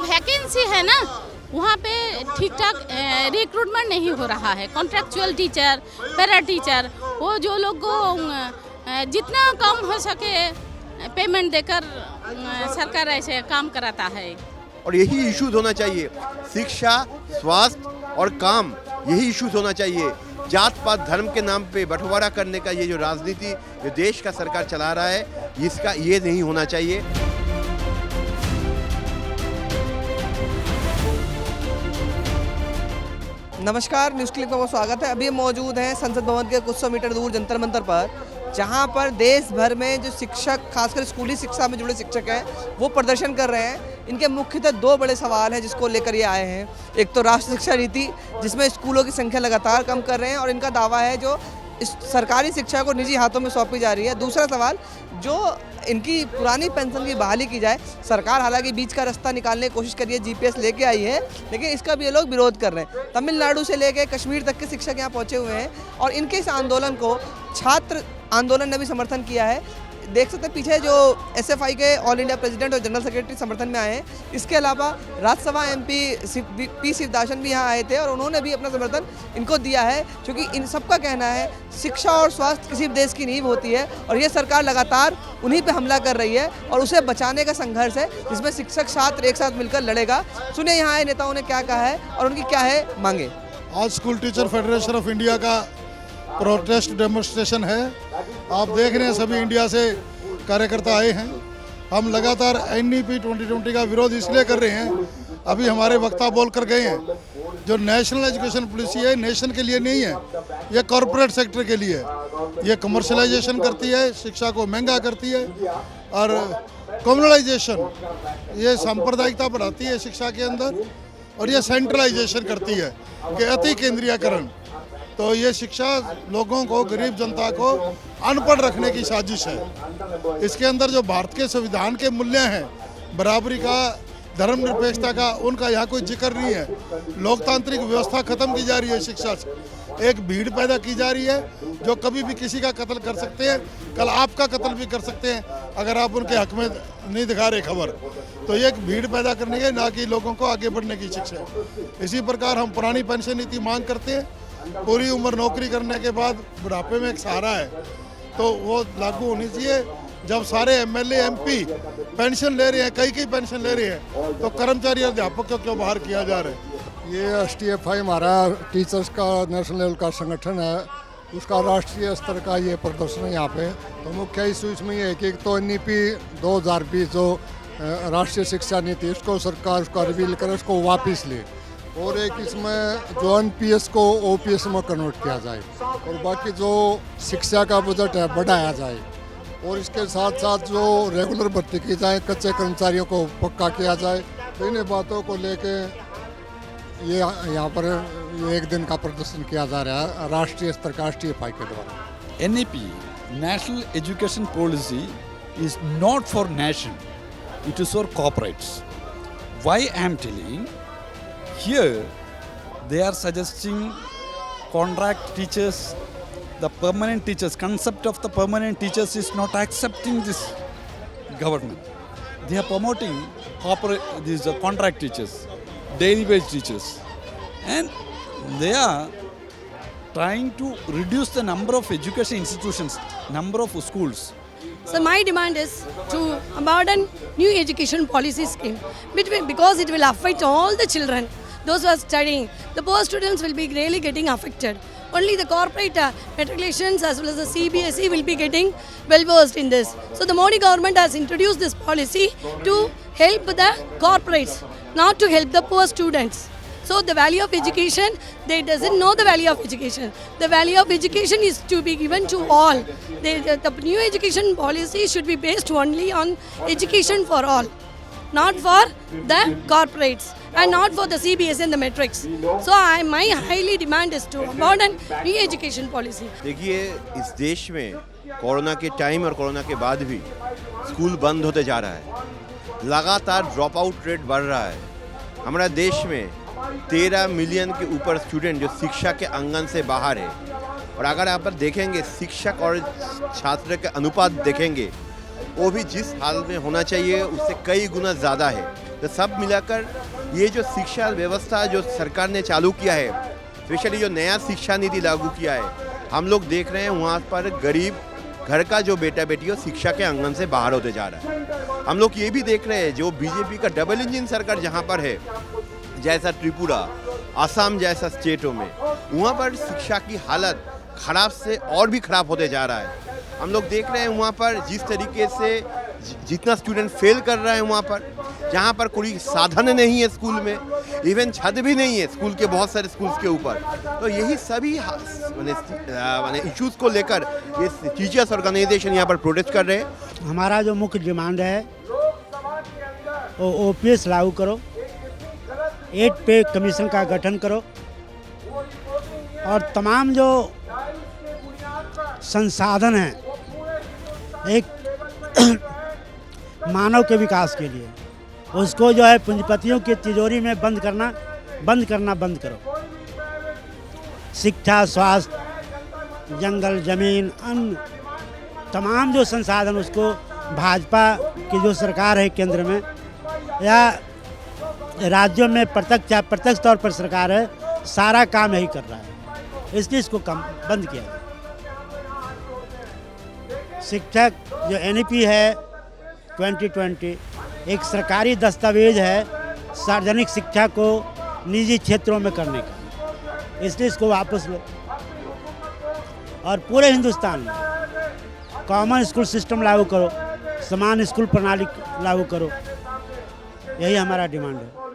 Vacancy है ना, वहाँ पे ठीक ठाक रिक्रूटमेंट नहीं हो रहा है। कॉन्ट्रेक्चुअल टीचर, पैरा टीचर, वो जो लोग को जितना कम हो सके पेमेंट देकर सरकार ऐसे काम कराता है। और यही इश्यूज होना चाहिए, शिक्षा, स्वास्थ्य और काम, यही इश्यूज होना चाहिए। जात पात धर्म के नाम पे बंटवारा करने का ये जो राजनीति जो देश का सरकार चला रहा है, इसका ये नहीं होना चाहिए। नमस्कार, न्यूज़ क्लिक में बहुत स्वागत है। अभी हम मौजूद हैं संसद भवन के कुछ सौ मीटर दूर जंतर मंतर पर, जहां पर देश भर में जो शिक्षक, खासकर स्कूली शिक्षा में जुड़े शिक्षक हैं, वो प्रदर्शन कर रहे हैं। इनके मुख्यतः दो बड़े सवाल हैं जिसको लेकर ये आए हैं। एक तो राष्ट्रीय शिक्षा नीति, जिसमें स्कूलों की संख्या लगातार कम कर रहे हैं और इनका दावा है जो इस सरकारी शिक्षा को निजी हाथों में सौंपी जा रही है। दूसरा सवाल, जो इनकी पुरानी पेंशन की बहाली की जाए। सरकार हालांकि बीच का रास्ता निकालने की कोशिश करी है, जीपीएस लेके आई है, लेकिन इसका भी ये लोग विरोध कर रहे हैं। तमिलनाडु से लेकर कश्मीर तक के शिक्षक यहाँ पहुँचे हुए हैं और इनके इस आंदोलन को छात्र आंदोलन ने भी समर्थन किया है। देख सकते हैं पीछे जो एसएफआई के ऑल इंडिया प्रेसिडेंट और जनरल सेक्रेटरी समर्थन में आए हैं। इसके अलावा राज्यसभा एमपी पी शिवदासन भी यहाँ आए थे और उन्होंने भी अपना समर्थन इनको दिया है, क्योंकि इन सबका कहना है शिक्षा और स्वास्थ्य किसी देश की नींव होती है और ये सरकार लगातार उन्हीं पे हमला कर रही है और उसे बचाने का संघर्ष है, जिसमें शिक्षक छात्र एक साथ मिलकर लड़ेगा। सुनिए यहाँ आए नेताओं ने क्या कहा है और उनकी क्या है मांगे। आज school teacher federation of India का प्रोटेस्ट डेमोन्स्ट्रेशन है। आप देख रहे हैं सभी इंडिया से कार्यकर्ता आए हैं। हम लगातार एनईपी 2020 का विरोध इसलिए कर रहे हैं, अभी हमारे वक्ता बोल कर गए हैं, जो नेशनल एजुकेशन पॉलिसी है नेशन के लिए नहीं है, ये कॉरपोरेट सेक्टर के लिए है। ये कमर्शलाइजेशन करती है, शिक्षा को महंगा करती है और कम्युनलाइजेशन, ये सांप्रदायिकता बढ़ाती है शिक्षा के अंदर और ये सेंट्रलाइजेशन करती है कि अति केंद्रीयकरण। तो ये शिक्षा लोगों को, गरीब जनता को अनपढ़ रखने की साजिश है। इसके अंदर जो भारत के संविधान के मूल्य हैं, बराबरी का, धर्मनिरपेक्षता का, उनका यहाँ कोई जिक्र नहीं है। लोकतांत्रिक व्यवस्था खत्म की जा रही है शिक्षा से। एक भीड़ पैदा की जा रही है जो कभी भी किसी का कत्ल कर सकते हैं, कल आपका कत्ल भी कर सकते हैं अगर आप उनके हक में नहीं दिखा रहे खबर। तो ये एक भीड़ पैदा करने के, ना कि लोगों को आगे बढ़ने की शिक्षा है। इसी प्रकार हम पुरानी पेंशन नीति मांग करते हैं। पूरी उम्र नौकरी करने के बाद बुढ़ापे में एक सहारा है, तो वो लागू होनी चाहिए। जब सारे एमएलए एमपी पेंशन ले रहे हैं, कई पेंशन ले रहे हैं, तो कर्मचारी अध्यापक को क्यों बाहर किया जा रहा है? ये एसटीएफआई हमारा टीचर्स का नेशनल लेवल का संगठन है, उसका राष्ट्रीय स्तर का ये प्रदर्शन है यहाँ पे। तो मुख्य इशू इसमें ये है कि एक तो एनईपी 2020 जो राष्ट्रीय शिक्षा नीति, उसको सरकार उसका रिवील करे, उसको वापस ले, और एक इसमें जो एनपीएस को ओपीएस में कन्वर्ट किया जाए, और बाकी जो शिक्षा का बजट है बढ़ाया जाए, और इसके साथ साथ जो रेगुलर भर्ती की जाए, कच्चे कर्मचारियों को पक्का किया जाए। तो इन बातों को लेके ये यहाँ पर एक दिन का प्रदर्शन किया जा रहा है राष्ट्रीय स्तर का एसटीएफआई के द्वारा। NEP, National Education Policy, is not for nation, it is for corporates. Why I am telling? Here they are suggesting contract teachers, the permanent teachers. Concept of the permanent teachers is not accepting this government. They are promoting these contract teachers, daily wage teachers, and they are trying to reduce the number of education institutions, number of schools. So my demand is to abandon new education policy scheme, because it will affect all the children. Those who are studying, the poor students will be really getting affected. Only the corporate matriculations as well as the CBSE will be getting well versed in this. So the Modi government has introduced this policy to help the corporates, not to help the poor students. So the value of education, they doesn't know the value of education. The value of education is to be given to all. The new education policy should be based only on education for all, not for the corporates and not for the CBSE and the metrics. So my highly demand is to abandon new education policy. देखिए, इस देश में corona के time और corona के बाद भी school बंद होते जा रहा है। लगातार ड्रॉप आउट रेट बढ़ रहा है। हमारा देश में 13 मिलियन के ऊपर स्टूडेंट जो शिक्षा के आंगन से बाहर है, और अगर आप देखेंगे शिक्षक और छात्र के अनुपात देखेंगे, वो भी जिस हाल में होना चाहिए उससे कई गुना ज़्यादा है। तो सब मिलाकर ये जो शिक्षा व्यवस्था जो सरकार ने चालू किया है, स्पेशली जो नया शिक्षा नीति लागू किया है, हम लोग देख रहे हैं वहाँ पर गरीब घर का जो बेटा बेटी है शिक्षा के आंगन से बाहर होते जा रहा है। हम लोग ये भी देख रहे हैं जो बीजेपी का डबल इंजन सरकार जहाँ पर है, जैसा त्रिपुरा, असम जैसा स्टेटों में, वहाँ पर शिक्षा की हालत खराब से और भी खराब होते जा रहा है। हम लोग देख रहे हैं वहाँ पर जिस तरीके से जितना स्टूडेंट फेल कर रहा है, वहाँ पर जहाँ पर कोई साधन नहीं है स्कूल में, इवन छत भी नहीं है स्कूल के बहुत सारे स्कूल्स के ऊपर। तो यही सभी माने इश्यूज को लेकर ये टीचर्स ऑर्गेनाइजेशन यहाँ पर प्रोटेस्ट कर रहे हैं। हमारा जो मुख्य डिमांड है वो ओपीएस लागू करो, 8 पे कमीशन का गठन करो और तमाम जो संसाधन हैं एक मानव के विकास के लिए, उसको जो है पूंजीपतियों की तिजोरी में बंद करना बंद करो। शिक्षा, स्वास्थ्य, जंगल, जमीन, अन्न, तमाम जो संसाधन उसको भाजपा की जो सरकार है केंद्र में या राज्यों में प्रत्यक्ष तौर पर सरकार है, सारा काम यही कर रहा है, इसलिए इसको बंद किया। शिक्षक जो एनईपी है 2020 एक सरकारी दस्तावेज है सार्वजनिक शिक्षा को निजी क्षेत्रों में करने का, इसलिए इसको वापस लो और पूरे हिंदुस्तान में कॉमन स्कूल सिस्टम लागू करो, समान स्कूल प्रणाली लागू करो, यही हमारा डिमांड है।